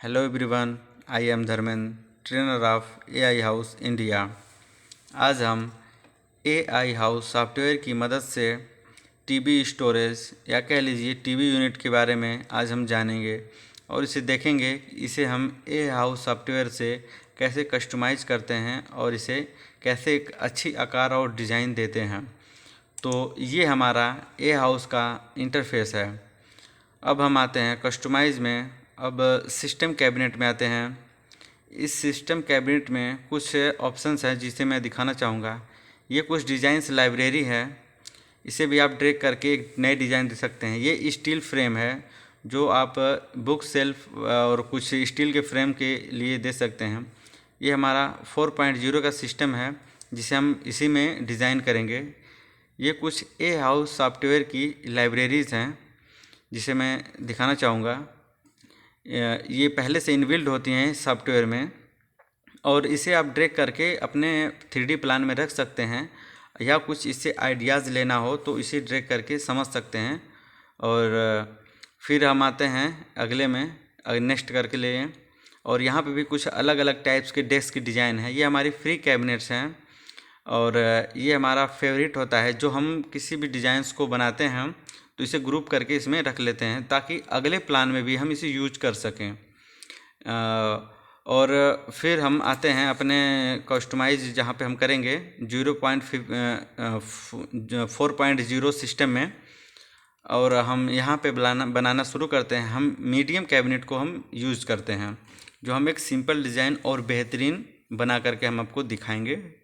Hello everyone, I am Dharmendra, trainer of AI house India. आज हम AI house software की मदद से टीबी स्टोरेज या कह लीजिए टीबी यूनिट के बारे में आज हम जानेंगे और इसे देखेंगे। इसे हम एआई हाउस सॉफ्टवेयर से कैसे कस्टमाइज़ करते हैं और इसे कैसे एक अच्छी आकार और डिज़ाइन देते हैं। तो ये हमारा एआई हाउस का इंटरफेस है। अब हम आते हैं कस्टमाइज़ में। अब सिस्टम कैबिनेट में आते हैं। इस सिस्टम कैबिनेट में कुछ ऑप्शंस हैं जिसे मैं दिखाना चाहूँगा। ये कुछ डिज़ाइंस लाइब्रेरी है, इसे भी आप ड्रैग करके एक नए डिज़ाइन दे सकते हैं। ये स्टील फ्रेम है जो आप बुक सेल्फ और कुछ स्टील के फ्रेम के लिए दे सकते हैं। ये हमारा 4.0 का सिस्टम है जिसे हम इसी में डिज़ाइन करेंगे। ये कुछ ए हाउस सॉफ्टवेयर की लाइब्रेरीज़ हैं जिसे मैं दिखाना चाहूँगा। ये पहले से इनबिल्ड होती हैं सॉफ्टवेयर में और इसे आप ड्रैग करके अपने 3D प्लान में रख सकते हैं, या कुछ इससे आइडियाज़ लेना हो तो इसे ड्रैग करके समझ सकते हैं। और फिर हम आते हैं अगले में, नेक्स्ट करके लिए। और यहाँ पे भी कुछ अलग अलग टाइप्स के डेस्क की डिज़ाइन है। ये हमारी फ्री कैबिनेट्स हैं और ये हमारा फेवरेट होता है। जो हम किसी भी डिज़ाइंस को बनाते हैं तो इसे ग्रुप करके इसमें रख लेते हैं ताकि अगले प्लान में भी हम इसे यूज कर सकें। और फिर हम आते हैं अपने कस्टमाइज जहाँ पे हम करेंगे 4.0 सिस्टम में। और हम यहाँ पे बनाना शुरू करते हैं। हम मीडियम कैबिनेट को हम यूज़ करते हैं, जो हम एक सिंपल डिज़ाइन और बेहतरीन बना करके हम आपको दिखाएंगे।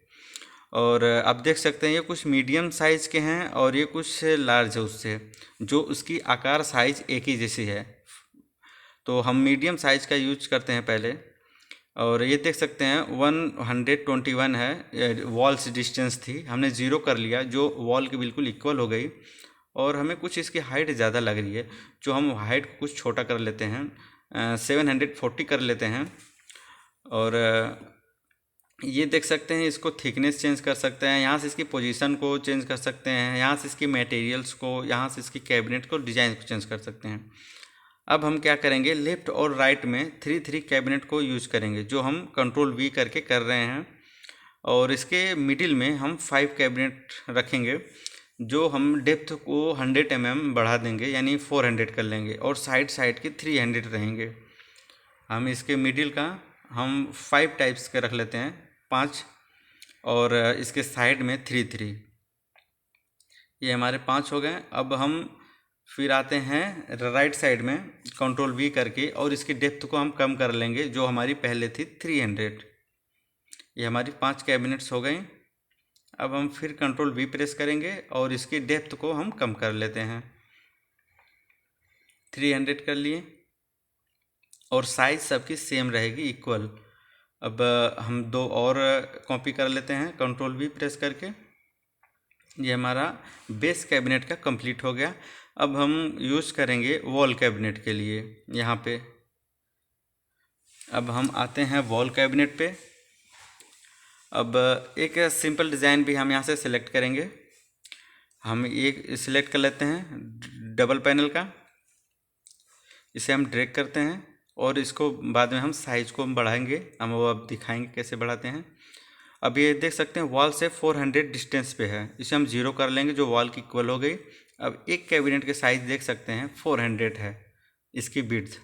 और आप देख सकते हैं ये कुछ मीडियम साइज़ के हैं और ये कुछ लार्ज है उससे, जो उसकी आकार साइज़ एक ही जैसी है। तो हम मीडियम साइज़ का यूज करते हैं पहले। और ये देख सकते हैं 121 है वॉल्स डिस्टेंस थी, हमने 0 कर लिया जो वॉल के बिल्कुल इक्वल हो गई। और हमें कुछ इसकी हाइट ज़्यादा लग रही है, जो हम हाइट को कुछ छोटा कर लेते हैं, 740 कर लेते हैं। और ये देख सकते हैं इसको थिकनेस चेंज कर सकते हैं, यहाँ से इसकी पोजीशन को चेंज कर सकते हैं, यहाँ से इसकी मटेरियल्स को, यहाँ से इसकी कैबिनेट को, डिज़ाइन को चेंज कर सकते हैं। अब हम क्या करेंगे, लेफ़्ट और राइट में 3 कैबिनेट को यूज करेंगे, जो हम कंट्रोल V करके कर रहे हैं। और इसके मिडिल में हम 5 कैबिनेट रखेंगे, जो हम डेप्थ को 100 mm बढ़ा देंगे, यानी 400 कर लेंगे। और साइड के 300 रहेंगे। हम इसके मिडिल का हम 5 टाइप्स के रख लेते हैं, 5। और इसके साइड में 3। ये हमारे 5 हो गए। अब हम फिर आते हैं राइट साइड में कंट्रोल V करके, और इसकी डेप्थ को हम कम कर लेंगे, जो हमारी पहले थी 300। ये हमारी 5 कैबिनेट्स हो गई। अब हम फिर कंट्रोल V प्रेस करेंगे और इसकी डेप्थ को हम कम कर लेते हैं, 300 कर लिए। और साइज सबकी सेम रहेगी, इक्वल। अब हम 2 और कॉपी कर लेते हैं कंट्रोल V प्रेस करके। ये हमारा बेस कैबिनेट का कंप्लीट हो गया। अब हम यूज़ करेंगे वॉल कैबिनेट के लिए यहाँ पे। अब हम आते हैं वॉल कैबिनेट पे। अब एक सिंपल डिज़ाइन भी हम यहाँ से सिलेक्ट करेंगे। हम एक सिलेक्ट कर लेते हैं डबल पैनल का, इसे हम ड्रैग करते हैं और इसको बाद में हम साइज़ को बढ़ाएंगे, हम वो अब दिखाएंगे कैसे बढ़ाते हैं। अब ये देख सकते हैं वॉल से 400 डिस्टेंस पे है, इसे हम 0 कर लेंगे, जो वॉल की इक्वल हो गई। अब एक कैबिनेट के साइज़ देख सकते हैं 400 है इसकी विड्थ,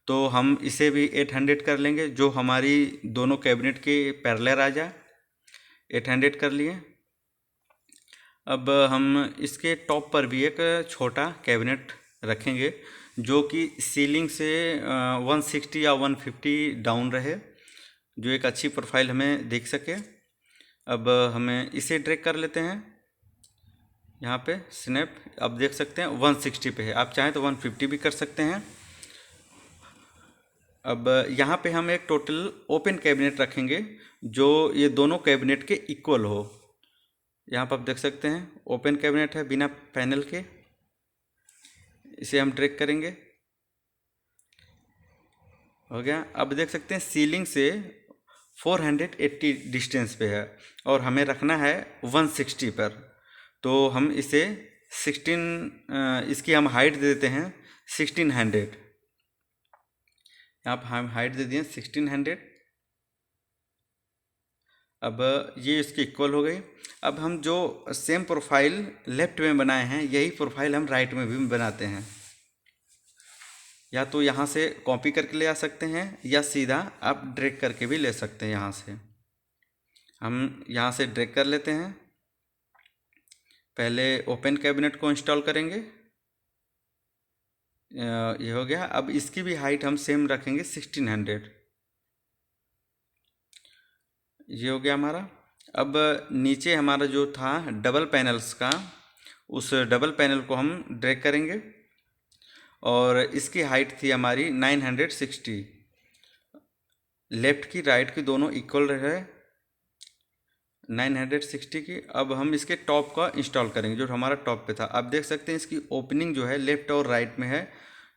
तो हम इसे भी 800 कर लेंगे, जो हमारी दोनों कैबिनेट के पैरेलल आ जाए। 800 कर लिए। अब हम इसके टॉप पर भी एक छोटा कैबिनेट रखेंगे, जो कि सीलिंग से 160 या 150 डाउन रहे, जो एक अच्छी प्रोफाइल हमें दिख सके। अब हमें इसे ड्रैग कर लेते हैं यहाँ पे स्नैप। अब देख सकते हैं 160 पे है, आप चाहें तो 150 भी कर सकते हैं। अब यहाँ पे हम एक टोटल ओपन कैबिनेट रखेंगे, जो ये दोनों कैबिनेट के इक्वल हो। यहाँ पर आप देख सकते हैं ओपन कैबिनेट है बिना पैनल के, इसे हम ड्रैग करेंगे, हो गया। अब देख सकते हैं सीलिंग से 480 डिस्टेंस पे है और हमें रखना है 160 पर, तो हम इसे 16 इसकी हम हाइट दे देते हैं 1600। यहाँ पर हम हाइट दे दिए 1600। अब ये इसकी इक्वल हो गई। अब हम जो सेम प्रोफाइल लेफ्ट में बनाए हैं यही प्रोफाइल हम राइट में भी बनाते हैं। या तो यहाँ से कॉपी करके ले आ सकते हैं या सीधा आप ड्रैग करके भी ले सकते हैं। यहाँ से हम यहाँ से ड्रैग कर लेते हैं। पहले ओपन कैबिनेट को इंस्टॉल करेंगे। ये हो गया। अब इसकी भी हाइट हम सेम रखेंगे 1600। ये हो गया हमारा। अब नीचे हमारा जो था डबल पैनल्स का, उस डबल पैनल को हम ड्रैग करेंगे और इसकी हाइट थी हमारी 960। लेफ्ट की राइट की दोनों इक्वल रहे 960 की। अब हम इसके टॉप का इंस्टॉल करेंगे जो हमारा टॉप पे था। आप देख सकते हैं इसकी ओपनिंग जो है लेफ्ट और राइट में है,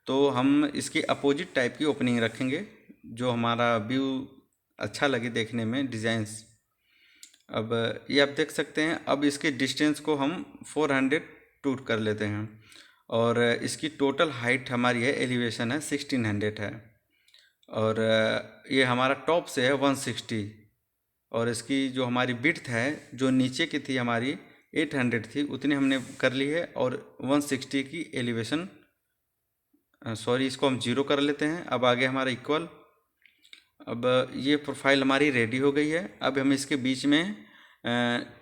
तो हम इसकी अपोजिट टाइप की ओपनिंग रखेंगे जो हमारा व्यू अच्छा लगे देखने में, डिज़ाइंस। अब ये आप देख सकते हैं। अब इसके डिस्टेंस को हम 400 टूट कर लेते हैं और इसकी टोटल हाइट हमारी है, एलिवेशन है 1600 है और ये हमारा टॉप से है 160 और इसकी जो हमारी विड्थ है जो नीचे की थी हमारी 800 थी, उतनी हमने कर ली है और 160 की एलिवेशन, सॉरी इसको हम 0 कर लेते हैं। अब आगे हमारा इक्वल। अब ये प्रोफाइल हमारी रेडी हो गई है। अब हम इसके बीच में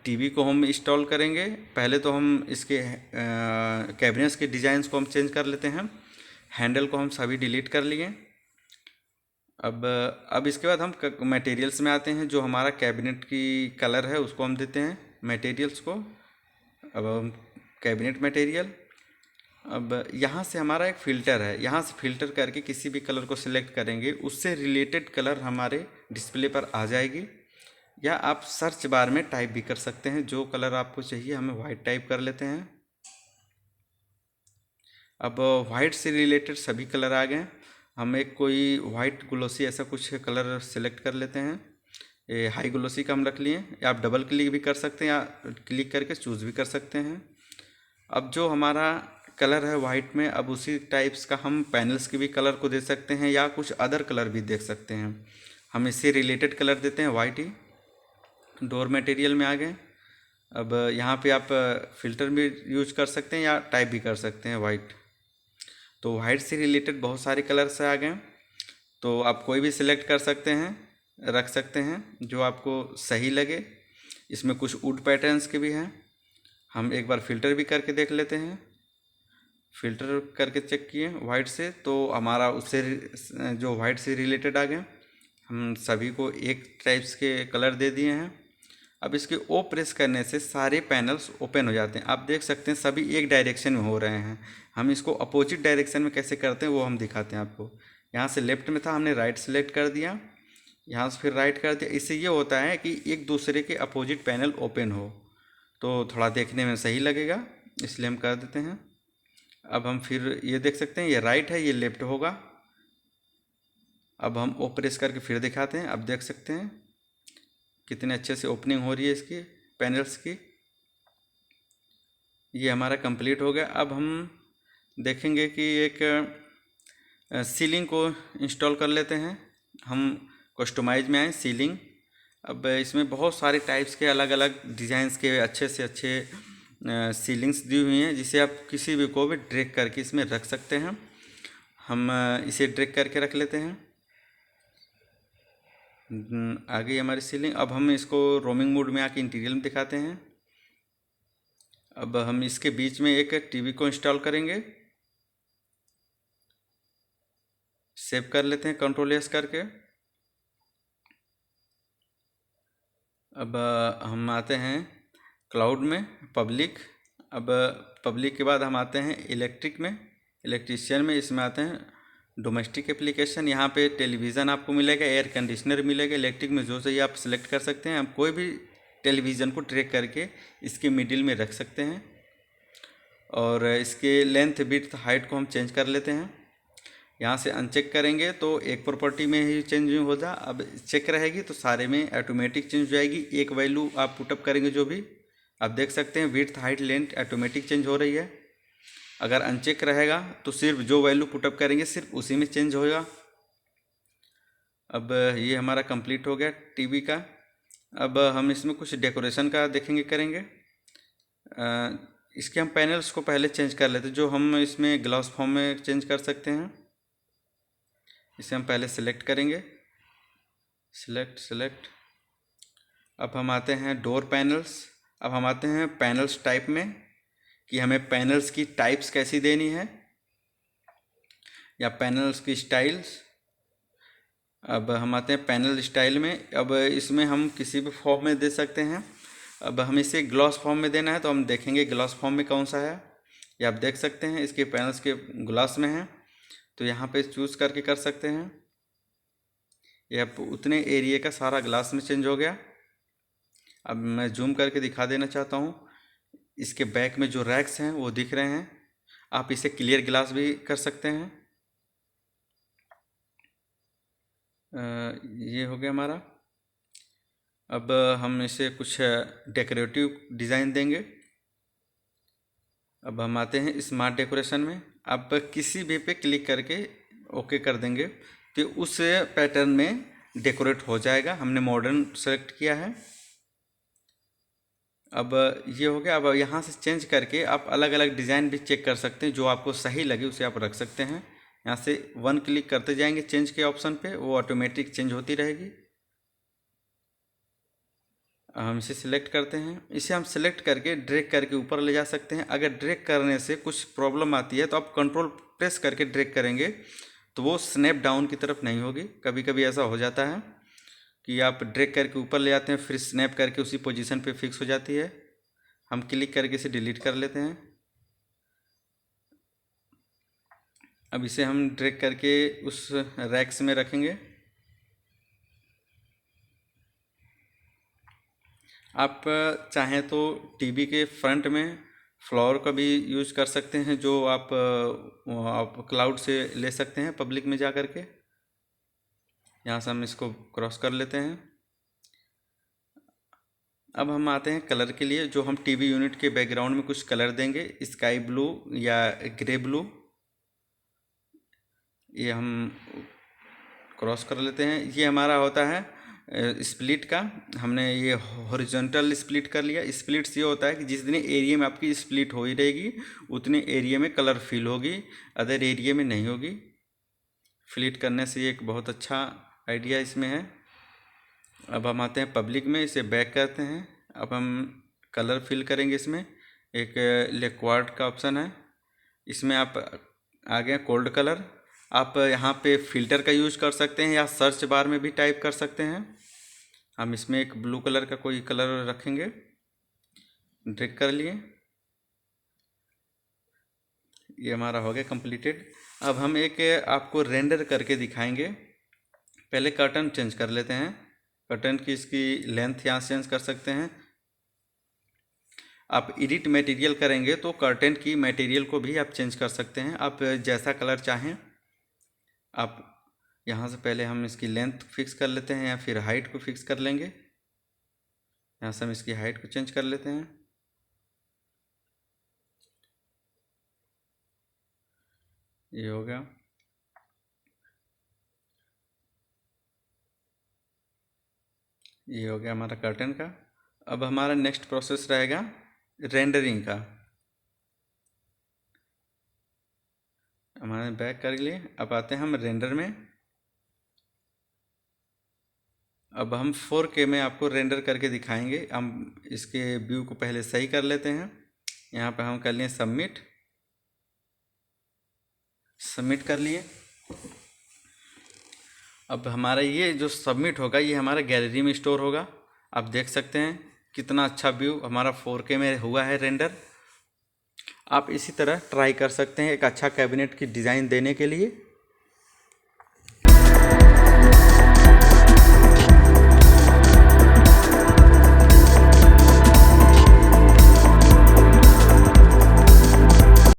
टीवी को हम इंस्टॉल करेंगे। पहले तो हम इसके कैबिनेट्स के डिज़ाइंस को हम चेंज कर लेते हैं। हैंडल को हम सभी डिलीट कर लिए। अब इसके बाद हम मटेरियल्स में आते हैं। जो हमारा कैबिनेट की कलर है उसको हम देते हैं मटेरियल्स को। अब हम कैबिनेट मटेरियल, अब यहाँ से हमारा एक फ़िल्टर है, यहाँ से फ़िल्टर करके किसी भी कलर को सिलेक्ट करेंगे, उससे रिलेटेड कलर हमारे डिस्प्ले पर आ जाएगी। या आप सर्च बार में टाइप भी कर सकते हैं जो कलर आपको चाहिए। हमें वाइट टाइप कर लेते हैं। अब वाइट से रिलेटेड सभी कलर आ गए। हम एक कोई वाइट ग्लोसी ऐसा कुछ कलर सेलेक्ट कर लेते हैं। ये हाई ग्लोसी का हम रख लिए। या आप डबल क्लिक भी कर सकते हैं या क्लिक करके चूज़ भी कर सकते हैं। अब जो हमारा कलर है वाइट में, अब उसी टाइप्स का हम पैनल्स के भी कलर को दे सकते हैं या कुछ अदर कलर भी देख सकते हैं। हम इससे रिलेटेड कलर देते हैं वाइट ही। डोर मटेरियल में आ गए। अब यहाँ पे आप फ़िल्टर भी यूज कर सकते हैं या टाइप भी कर सकते हैं वाइट। तो वाइट से रिलेटेड बहुत सारे कलर्स आ गए, तो आप कोई भी सिलेक्ट कर सकते हैं, रख सकते हैं जो आपको सही लगे। इसमें कुछ वुड पैटर्न्स के भी हैं। हम एक बार फ़िल्टर भी करके देख लेते हैं। फ़िल्टर करके चेक किए वाइट से, तो हमारा उससे जो वाइट से रिलेटेड आ गए। हम सभी को एक टाइप्स के कलर दे दिए हैं। अब इसके ओ प्रेस करने से सारे पैनल्स ओपन हो जाते हैं। आप देख सकते हैं सभी एक डायरेक्शन में हो रहे हैं। हम इसको अपोजिट डायरेक्शन में कैसे करते हैं वो हम दिखाते हैं आपको। यहाँ से लेफ्ट में था, हमने राइट सेलेक्ट कर दिया, यहाँ से फिर राइट कर दिया। इससे ये होता है कि एक दूसरे के अपोजिट पैनल ओपन हो तो थोड़ा देखने में सही लगेगा, इसलिए हम कर देते हैं। अब हम फिर ये देख सकते हैं ये राइट है, ये लेफ्ट होगा। अब हम ओ प्रेस करके फिर दिखाते हैं। अब देख सकते हैं कितने अच्छे से ओपनिंग हो रही है इसकी पैनल्स की। ये हमारा कंप्लीट हो गया। अब हम देखेंगे कि एक सीलिंग को इंस्टॉल कर लेते हैं। हम कस्टमाइज में आए सीलिंग। अब इसमें बहुत सारे टाइप्स के अलग अलग डिज़ाइंस के अच्छे से अच्छे सीलिंग्स दी हुई हैं, जिसे आप किसी भी को भी ड्रैग करके इसमें रख सकते हैं। हम इसे ड्रैग करके रख लेते हैं। आ गई हमारी सीलिंग। अब हम इसको रोमिंग मोड में आके इंटीरियर में दिखाते हैं। अब हम इसके बीच में एक टीवी को इंस्टॉल करेंगे। सेव कर लेते हैं कंट्रोल एस करके। अब हम आते हैं क्लाउड में, पब्लिक। अब पब्लिक के बाद हम आते हैं इलेक्ट्रिक में, इलेक्ट्रीशियन में। इसमें आते हैं डोमेस्टिक एप्लीकेशन। यहाँ पे टेलीविज़न आपको मिलेगा, एयर कंडीशनर मिलेगा। इलेक्ट्रिक में जो चाहिए आप सिलेक्ट कर सकते हैं। हम कोई भी टेलीविज़न को ट्रैक करके इसके मिडिल में रख सकते हैं और इसके लेंथ विड्थ हाइट को हम चेंज कर लेते हैं। यहाँ से अनचेक करेंगे तो एक प्रॉपर्टी में ही चेंज हो जा। अब चेक रहेगी तो सारे में ऑटोमेटिक चेंज हो जाएगी। एक वैल्यू आप पुटअप करेंगे जो भी, आप देख सकते हैं width height length automatic change हो रही है। अगर अनचेक रहेगा तो सिर्फ जो वैल्यू पुटअप करेंगे सिर्फ उसी में चेंज होगा। अब ये हमारा कंप्लीट हो गया टीवी का। अब हम इसमें कुछ डेकोरेशन का देखेंगे, करेंगे। इसके हम पैनल्स को पहले चेंज कर लेते हैं, जो हम इसमें ग्लास फॉर्म में चेंज कर सकते हैं। इसे हम पहले सिलेक्ट करेंगे, सिलेक्ट। अब हम आते हैं डोर पैनल्स। अब हम आते हैं पैनल्स टाइप में, कि हमें पैनल्स की टाइप्स कैसी देनी है, या पैनल्स की स्टाइल्स। अब हम आते हैं पैनल स्टाइल में। अब इसमें हम किसी भी फॉर्म में दे सकते हैं। अब हम इसे ग्लॉस फॉर्म में देना है, तो हम देखेंगे ग्लॉस फॉर्म में कौन सा है। ये आप देख सकते हैं, इसके पैनल्स के ग्लास में हैं, तो यहाँ पे चूज़ करके कर सकते हैं। ये अब उतने एरिया का सारा ग्लास में चेंज हो गया। अब मैं जूम करके दिखा देना चाहता हूँ, इसके बैक में जो रैक्स हैं वो दिख रहे हैं। आप इसे क्लियर ग्लास भी कर सकते हैं। ये हो गया हमारा। अब हम इसे कुछ डेकोरेटिव डिज़ाइन देंगे। अब हम आते हैं स्मार्ट डेकोरेशन में। आप किसी भी पे क्लिक करके ओके कर देंगे तो उस पैटर्न में डेकोरेट हो जाएगा। हमने मॉडर्न सेलेक्ट किया है। अब ये हो गया। अब यहाँ से चेंज करके आप अलग अलग डिज़ाइन भी चेक कर सकते हैं, जो आपको सही लगे उसे आप रख सकते हैं। यहाँ से वन क्लिक करते जाएंगे चेंज के ऑप्शन पे, वो ऑटोमेटिक चेंज होती रहेगी। हम इसे सिलेक्ट करते हैं। इसे हम सिलेक्ट करके ड्रैग करके ऊपर ले जा सकते हैं। अगर ड्रैग करने से कुछ प्रॉब्लम आती है तो आप कंट्रोल प्रेस करके ड्रैग करेंगे तो वो स्नैप डाउन की तरफ नहीं होगी। कभी कभी ऐसा हो जाता है कि आप ड्रैग करके ऊपर ले जाते हैं, फिर स्नैप करके उसी पोजीशन पे फिक्स हो जाती है। हम क्लिक करके इसे डिलीट कर लेते हैं। अब इसे हम ड्रैग करके उस रैक्स में रखेंगे। आप चाहें तो टीवी के फ्रंट में फ्लावर का भी यूज कर सकते हैं, जो आप क्लाउड से ले सकते हैं पब्लिक में जा कर के। यहाँ से हम इसको क्रॉस कर लेते हैं। अब हम आते हैं कलर के लिए, जो हम टीवी यूनिट के बैकग्राउंड में कुछ कलर देंगे, स्काई ब्लू या ग्रे ब्लू। ये हम क्रॉस कर लेते हैं। ये हमारा होता है स्प्लिट का। हमने ये हॉरिजॉन्टल स्प्लिट कर लिया। स्प्लिट से ये होता है कि जिस दिन एरिया में आपकी स्प्लिट हो ही रहेगी उतने एरिया में कलर फिल होगी, अदर एरिया में नहीं होगी। फ्लिट करने से एक बहुत अच्छा आइडिया इसमें है। अब हम आते हैं पब्लिक में, इसे बैक करते हैं। अब हम कलर फिल करेंगे। इसमें एक लिक्विड का ऑप्शन है, इसमें आप आ गए कोल्ड कलर। आप यहाँ पे फ़िल्टर का यूज़ कर सकते हैं या सर्च बार में भी टाइप कर सकते हैं। हम इसमें एक ब्लू कलर का कोई कलर रखेंगे, ड्रैग कर लिए। ये हमारा हो गया कंप्लीटेड। अब हम एक आपको रेंडर करके दिखाएंगे। पहले कर्टन चेंज कर लेते हैं। कर्टन की इसकी लेंथ यहाँ चेंज कर सकते हैं। आप एडिट मटेरियल करेंगे तो कर्टन की मटेरियल को भी आप चेंज कर सकते हैं, आप जैसा कलर चाहें। आप यहाँ से पहले हम इसकी लेंथ फिक्स कर लेते हैं या फिर हाइट को फिक्स कर लेंगे। यहाँ से हम इसकी हाइट को चेंज कर लेते हैं। ये हो गया। ये हो गया हमारा कर्टन का। अब हमारा नेक्स्ट प्रोसेस रहेगा रेंडरिंग का। हमारे बैक कर लिए। अब आते हैं हम रेंडर में। अब हम 4K में आपको रेंडर करके दिखाएंगे। हम इसके व्यू को पहले सही कर लेते हैं। यहाँ पर हम कर लिए सबमिट कर लिए। अब हमारा ये जो सबमिट होगा ये हमारा गैलरी में स्टोर होगा। आप देख सकते हैं कितना अच्छा व्यू हमारा 4K में हुआ है रेंडर। आप इसी तरह ट्राई कर सकते हैं एक अच्छा कैबिनेट की डिज़ाइन देने के लिए।